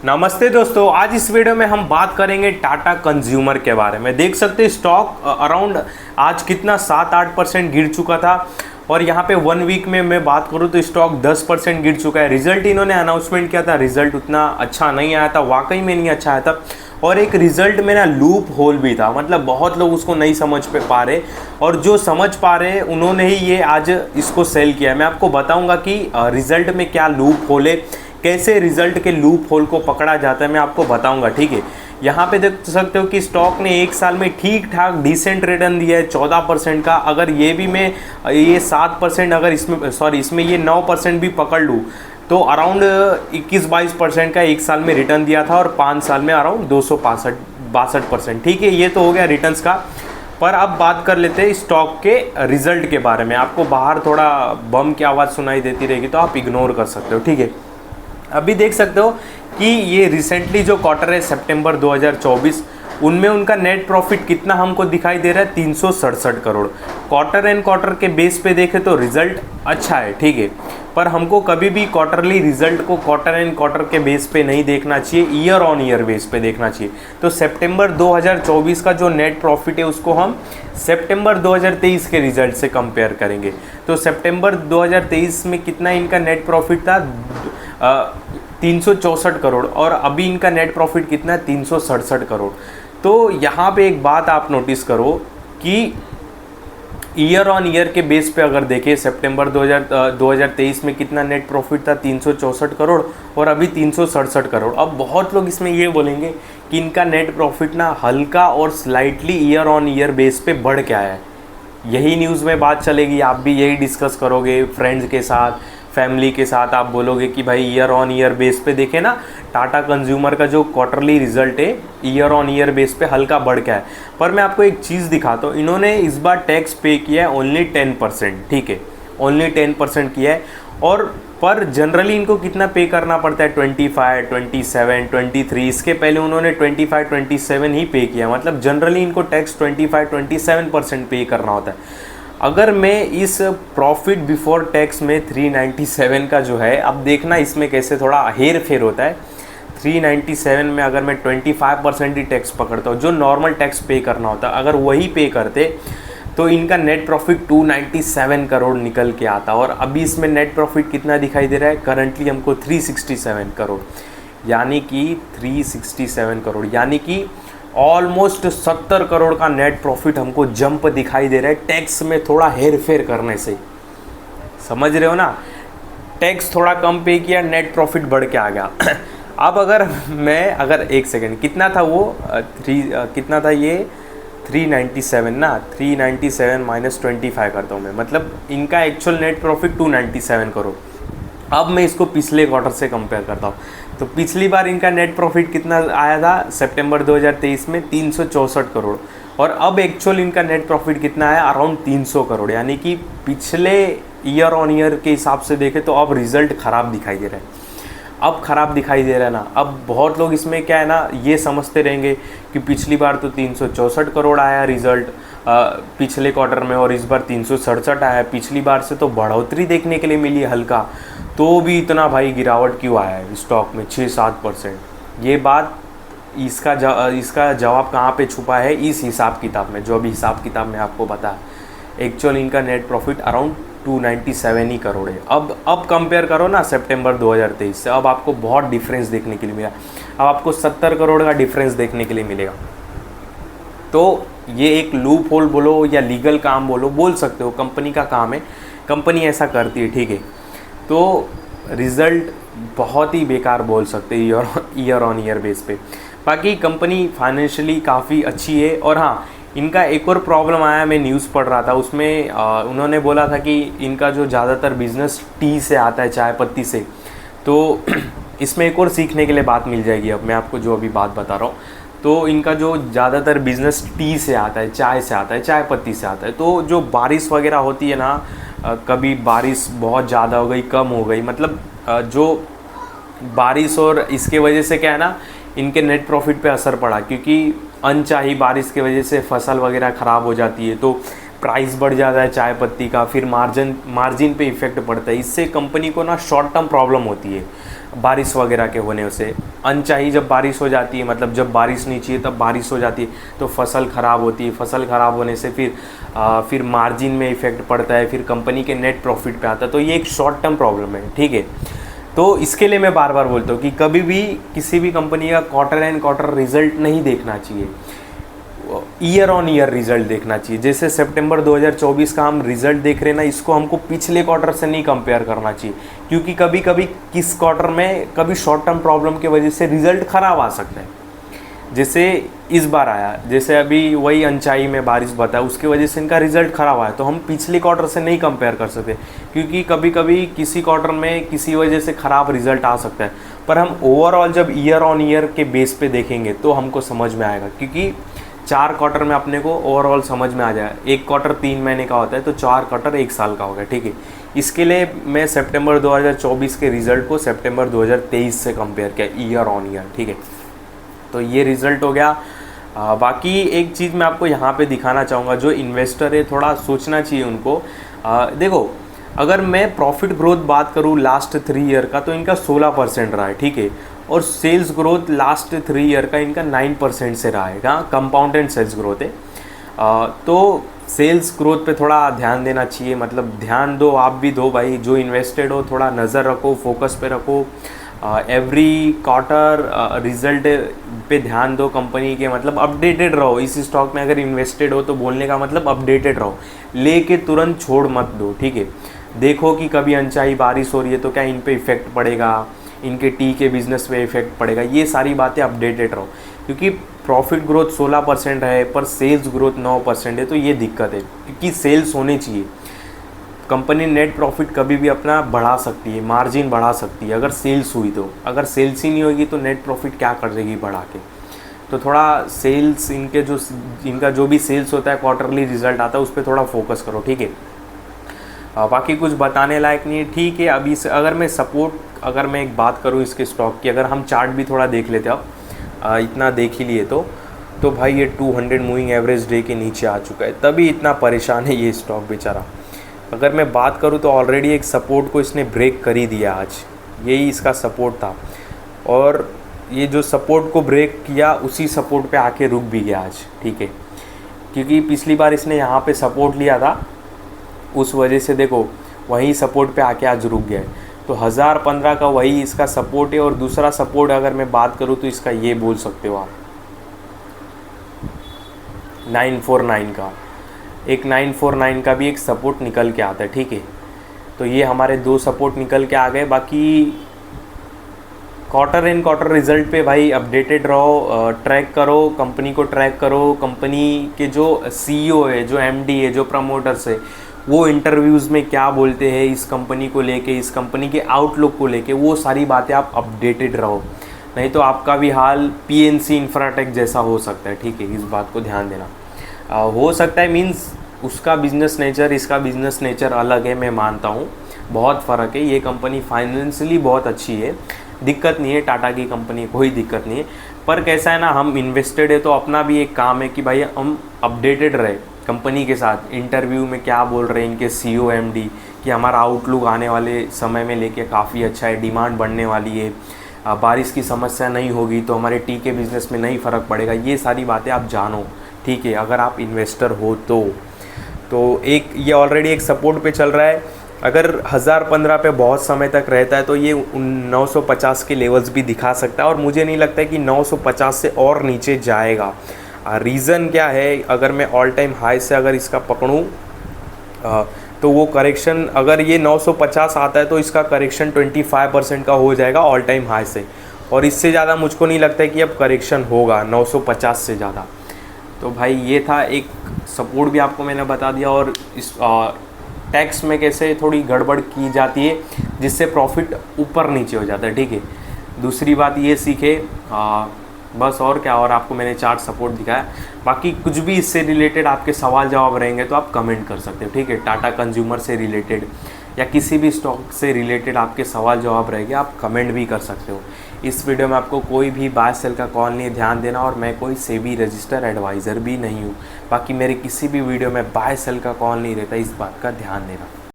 नमस्ते दोस्तों, आज इस वीडियो में हम बात करेंगे टाटा कंज्यूमर के बारे में। देख सकते हैं स्टॉक अराउंड आज कितना 7-8% गिर चुका था और यहाँ पे 1 वीक में मैं बात करूँ तो स्टॉक 10% गिर चुका है। रिजल्ट इन्होंने अनाउंसमेंट किया था, रिजल्ट उतना अच्छा नहीं आया था, वाकई में नहीं अच्छा आया था और एक रिजल्ट में ना लूप होल भी था, मतलब बहुत लोग उसको नहीं समझ पा रहे और जो समझ पा रहे हैं उन्होंने ही ये आज इसको सेल किया है। मैं आपको बताऊँगा कि रिजल्ट में क्या लूप होल है, कैसे रिजल्ट के लूप होल को पकड़ा जाता है, मैं आपको बताऊंगा। ठीक है, यहाँ पे देख सकते हो कि स्टॉक ने एक साल में ठीक ठाक डिसेंट रिटर्न दिया है 14% का। अगर ये भी मैं ये 7% अगर इसमें ये 9% भी पकड़ लूँ तो अराउंड 21-22% का एक साल में रिटर्न दिया था और 5 साल में अराउंड 262%। ठीक है, ये तो हो गया रिटर्न्स का। पर अब बात कर लेते हैं स्टॉक के रिजल्ट के बारे में। आपको बाहर थोड़ा बम की आवाज़ सुनाई देती रहेगी तो आप इग्नोर कर सकते हो। ठीक है, अभी देख सकते हो कि ये रिसेंटली जो क्वार्टर है सितंबर 2024, उनमें उनका नेट प्रॉफिट कितना हमको दिखाई दे रहा है 367 करोड़। क्वार्टर एंड क्वार्टर के बेस पे देखें तो रिजल्ट अच्छा है, ठीक है, पर हमको कभी भी क्वार्टरली रिजल्ट को क्वार्टर एंड क्वार्टर के बेस पे नहीं देखना चाहिए, ईयर ऑन ईयर बेस पे देखना चाहिए। तो सितंबर 2024 का जो नेट प्रॉफिट है उसको हम सितंबर 2023 के रिजल्ट से कंपेयर करेंगे। तो सितंबर 2023 में कितना इनका नेट प्रॉफिट था 364 करोड़ और अभी इनका नेट प्रॉफिट कितना है 367 करोड़। तो यहाँ पे एक बात आप नोटिस करो कि ईयर ऑन ईयर के बेस पे अगर देखें सितंबर 2023 में कितना नेट प्रॉफिट था 364 करोड़ और अभी 367 करोड़। अब बहुत लोग इसमें ये बोलेंगे कि इनका नेट प्रॉफिट ना हल्का और slightly year on year base पे बढ़ के आया है। यही न्यूज़ में बात चलेगी, आप भी यही डिस्कस करोगे फ्रेंड्स के साथ, फैमिली के साथ। आप बोलोगे कि भाई ईयर ऑन ईयर बेस पे देखें ना, टाटा कंज्यूमर का जो क्वार्टरली रिजल्ट है ईयर ऑन ईयर बेस पे हल्का बढ़ गया है। पर मैं आपको एक चीज़ दिखाता हूँ, इन्होंने इस बार टैक्स पे किया है ओनली 10%। ठीक है, ओनली 10% किया है और पर जनरली इनको कितना पे करना पड़ता है 25, 27, 23। इसके पहले उन्होंने 25, 27 ही पे किया, मतलब जनरली इनको टैक्स 25, 27% पे करना होता है। अगर मैं इस प्रॉफिट बिफोर टैक्स में 397 का जो है, अब देखना इसमें कैसे थोड़ा हेर फेर होता है। 397 में अगर मैं 25% ही टैक्स पकड़ता हूँ, जो नॉर्मल टैक्स पे करना होता है, अगर वही पे करते तो इनका नेट प्रॉफिट 297 करोड़ निकल के आता और अभी इसमें नेट प्रॉफिट कितना दिखाई दे रहा है करंटली हमको 367 करोड़, यानी कि 367 करोड़, यानी कि ऑलमोस्ट 70 करोड़ का नेट प्रॉफिट हमको जंप दिखाई दे रहा है टैक्स में थोड़ा हेर फेर करने से। समझ रहे हो ना, टैक्स थोड़ा कम पे किया, नेट प्रॉफिट बढ़ के आ गया। अब अगर एक सेकेंड कितना था वो कितना था ये 397 ना, 397 माइनस 25 करता हूँ मैं, मतलब इनका एक्चुअल नेट प्रॉफिट 297 करोड़। अब मैं इसको पिछले क्वार्टर से कंपेयर करता हूँ तो पिछली बार इनका नेट प्रॉफिट कितना आया था सितंबर 2023 में 364 करोड़ और अब एक्चुअल इनका नेट प्रॉफिट कितना आया अराउंड 300 करोड़, यानी कि पिछले ईयर ऑन ईयर के हिसाब से देखें तो अब रिज़ल्ट ख़राब दिखाई दे रहा है। अब ख़राब दिखाई दे रहा है ना। अब बहुत लोग इसमें क्या है ना, ये समझते रहेंगे कि पिछली बार तो 364 करोड़ आया रिज़ल्ट पिछले क्वार्टर में और इस बार 367 आया। पिछली बार से तो बढ़ोतरी देखने के लिए मिली हल्का, तो भी इतना भाई गिरावट क्यों आया है स्टॉक में 6-7%। ये बात इसका जवाब कहाँ पे छुपा है, इस हिसाब किताब में, जो अभी हिसाब किताब में आपको बता। एक्चुअल इनका नेट प्रॉफिट अराउंड 297 ही करोड़ है। अब कंपेयर करो ना सितंबर 2023 से, अब आपको बहुत डिफरेंस देखने के लिए मिला। अब आपको 70 करोड़ का डिफरेंस देखने के लिए मिलेगा। तो ये एक लूप होल बोलो या लीगल काम बोल सकते हो, कंपनी का काम है, कंपनी ऐसा करती है। ठीक है, तो रिज़ल्ट बहुत ही बेकार बोल सकते हैं ईयर ऑन ईयर बेस पे। बाकी कंपनी फाइनेंशियली काफ़ी अच्छी है। और हाँ, इनका एक और प्रॉब्लम आया, मैं न्यूज़ पढ़ रहा था उसमें उन्होंने बोला था कि इनका जो ज़्यादातर बिजनेस टी से आता है, चाय पत्ती से, तो इसमें एक और सीखने के लिए बात मिल जाएगी। अब मैं आपको जो अभी बात बता रहा हूँ, तो इनका जो ज़्यादातर बिजनेस टी से आता है, चाय से आता है, चाय पत्ती से आता है। तो जो बारिश वगैरह होती है ना, कभी बारिश बहुत ज़्यादा हो गई, कम हो गई, मतलब जो बारिश और इसके वजह से क्या है ना, इनके नेट प्रॉफिट पे असर पड़ा, क्योंकि अनचाही बारिश की वजह से फसल वगैरह ख़राब हो जाती है। तो प्राइस बढ़ जाता है चाय पत्ती का, फिर मार्जिन पे इफ़ेक्ट पड़ता है। इससे कंपनी को ना शॉर्ट टर्म प्रॉब्लम होती है बारिश वगैरह के होने से। अनचाही जब बारिश हो जाती है, मतलब जब बारिश नहीं चाहिए तब बारिश हो जाती है, तो फसल ख़राब होती है। फसल ख़राब होने से फिर मार्जिन में इफ़ेक्ट पड़ता है, फिर कंपनी के नेट प्रॉफिट पे आता है। तो ये एक शॉर्ट टर्म प्रॉब्लम है, ठीक है। तो इसके लिए मैं बार बार बोलता हूँ कि कभी भी किसी भी कंपनी का क्वार्टर एंड क्वार्टर रिजल्ट नहीं देखना चाहिए, ईयर ऑन ईयर रिजल्ट देखना चाहिए। जैसे सितंबर 2024 का हम रिजल्ट देख रहे हैं ना, इसको हमको पिछले क्वार्टर से नहीं कंपेयर करना चाहिए, क्योंकि कभी कभी किस क्वार्टर में कभी शॉर्ट टर्म प्रॉब्लम की वजह से रिजल्ट ख़राब आ सकता है। जैसे इस बार आया, जैसे अभी वही अनचाही में बारिश बताया, उसकी वजह से इनका रिजल्ट ख़राब आया। तो हम पिछले क्वार्टर से नहीं कंपेयर कर सकते, क्योंकि कभी कभी किसी क्वार्टर में किसी वजह से ख़राब रिजल्ट आ सकता है। पर हम ओवरऑल जब ईयर ऑन ईयर के बेस पे देखेंगे तो हमको समझ में आएगा, क्योंकि 4 क्वार्टर में अपने को ओवरऑल समझ में आ जाए। एक क्वार्टर 3 महीने का होता है, तो 4 क्वार्टर 1 साल का होगा, ठीक है। इसके लिए मैं सितंबर 2024 के रिज़ल्ट को सितंबर 2023 से कंपेयर किया ईयर ऑन ईयर, ठीक है। तो ये रिज़ल्ट हो गया। बाकी एक चीज़ मैं आपको यहाँ पे दिखाना चाहूँगा, जो इन्वेस्टर है थोड़ा सोचना चाहिए उनको। देखो, अगर मैं प्रॉफिट ग्रोथ बात करूँ लास्ट 3 ईयर का, तो इनका 16% रहा है, ठीक है। और सेल्स ग्रोथ लास्ट 3 ईयर का इनका 9% से रहा है, हाँ, कंपाउंडेड सेल्स ग्रोथ है। तो सेल्स ग्रोथ पे थोड़ा ध्यान देना चाहिए, मतलब ध्यान दो, आप भी दो भाई, जो इन्वेस्टेड हो थोड़ा नज़र रखो, फोकस पे रखो। एवरी क्वार्टर रिजल्ट पे ध्यान दो कंपनी के, मतलब अपडेटेड रहो। इस स्टॉक में अगर इन्वेस्टेड हो तो बोलने का मतलब अपडेटेड रहो, लेके तुरंत छोड़ मत दो, ठीक है। देखो कि कभी अनचाही बारिश हो रही है तो क्या इन पे इफ़ेक्ट पड़ेगा, इनके टी के बिज़नेस पे इफ़ेक्ट पड़ेगा, ये सारी बातें अपडेटेड रहो। क्योंकि प्रॉफिट ग्रोथ 16% है पर सेल्स ग्रोथ 9% है, तो ये दिक्कत है, क्योंकि सेल्स होने चाहिए। कंपनी नेट प्रॉफिट कभी भी अपना बढ़ा सकती है, मार्जिन बढ़ा सकती है अगर सेल्स हुई तो। अगर सेल्स ही नहीं होगी तो नेट प्रॉफिट क्या करेगी बढ़ा के। तो थोड़ा सेल्स, इनका जो भी सेल्स होता है, क्वार्टरली रिजल्ट आता है, उस पर थोड़ा फोकस करो, ठीक है। बाकी कुछ बताने लायक नहीं है, ठीक है। अभी से अगर मैं एक बात करूँ इसके स्टॉक की, अगर हम चार्ट भी थोड़ा देख लेते, अब इतना देख ही लिए तो भाई ये 200 मूविंग एवरेज डे के नीचे आ चुका है, तभी इतना परेशान है ये स्टॉक बेचारा। अगर मैं बात करूँ तो ऑलरेडी एक सपोर्ट को इसने ब्रेक कर ही दिया आज, यही इसका सपोर्ट था। और ये जो सपोर्ट को ब्रेक किया उसी सपोर्ट पे आके रुक भी गया आज, ठीक है। क्योंकि पिछली बार इसने यहाँ पे सपोर्ट लिया था, उस वजह से देखो वही सपोर्ट पे आके आज रुक गया है। तो 1015 का वही इसका सपोर्ट है। और दूसरा सपोर्ट अगर मैं बात करूँ तो इसका ये बोल सकते हो आप 949 का, एक 949 का भी एक सपोर्ट निकल के आता है, ठीक है। तो ये हमारे 2 सपोर्ट निकल के आ गए। बाकी क्वार्टर एंड क्वार्टर रिजल्ट पे भाई अपडेटेड रहो, ट्रैक करो, कंपनी को ट्रैक करो। कंपनी के जो CEO है, जो MD है, जो प्रमोटर्स है, वो इंटरव्यूज़ में क्या बोलते हैं इस कंपनी को लेके, इस कंपनी के आउटलुक को लेके, वो सारी बातें आप अपडेटेड रहो, नहीं तो आपका भी हाल PNC इंफ्राटेक जैसा हो सकता है, ठीक है। इस बात को ध्यान देना। हो सकता है मीन्स उसका बिज़नेस नेचर, इसका बिज़नेस नेचर अलग है, मैं मानता हूँ, बहुत फ़र्क है। ये कंपनी फाइनेंशियली बहुत अच्छी है, दिक्कत नहीं है, टाटा की कंपनी कोई दिक्कत नहीं है। पर कैसा है ना, हम इन्वेस्टेड है तो अपना भी एक काम है कि भाई हम अपडेटेड रहे कंपनी के साथ, इंटरव्यू में क्या बोल रहे हैं इनके CEO MD, कि हमारा आउटलुक आने वाले समय में लेके काफ़ी अच्छा है, डिमांड बढ़ने वाली है, बारिश की समस्या नहीं होगी तो हमारे टी के बिज़नेस में नहीं फ़र्क पड़ेगा। ये सारी बातें आप जानो, ठीक है, अगर आप इन्वेस्टर हो तो एक ये ऑलरेडी एक सपोर्ट पे चल रहा है। अगर 1015 पे बहुत समय तक रहता है तो ये 950 के लेवल्स भी दिखा सकता है, और मुझे नहीं लगता है कि 950 से और नीचे जाएगा। रीज़न क्या है, अगर मैं ऑल टाइम हाई से अगर इसका पकड़ूँ तो वो करेक्शन, अगर ये 950 आता है तो इसका करेक्शन 25% का हो जाएगा ऑल टाइम हाई से, और इससे ज़्यादा मुझको नहीं लगता है कि अब करेक्शन होगा 950 से ज़्यादा। तो भाई ये था एक सपोर्ट भी आपको मैंने बता दिया। और इस टैक्स में कैसे थोड़ी गड़बड़ की जाती है जिससे प्रॉफिट ऊपर नीचे हो जाता है, ठीक है। दूसरी बात ये सीखे, बस और क्या। और आपको मैंने चार्ट सपोर्ट दिखाया। बाकी कुछ भी इससे रिलेटेड आपके सवाल जवाब रहेंगे तो आप कमेंट कर सकते हो, ठीक है। टाटा कंज्यूमर से रिलेटेड या किसी भी स्टॉक से रिलेटेड आपके सवाल जवाब रहेंगे, आप कमेंट भी कर सकते हो। इस वीडियो में आपको कोई भी बाय सेल का कॉल नहीं, ध्यान देना। और मैं कोई सेबी रजिस्टर एडवाइज़र भी नहीं हूँ। बाकी मेरे किसी भी वीडियो में बाय सेल का कॉल नहीं रहता, इस बात का ध्यान देना।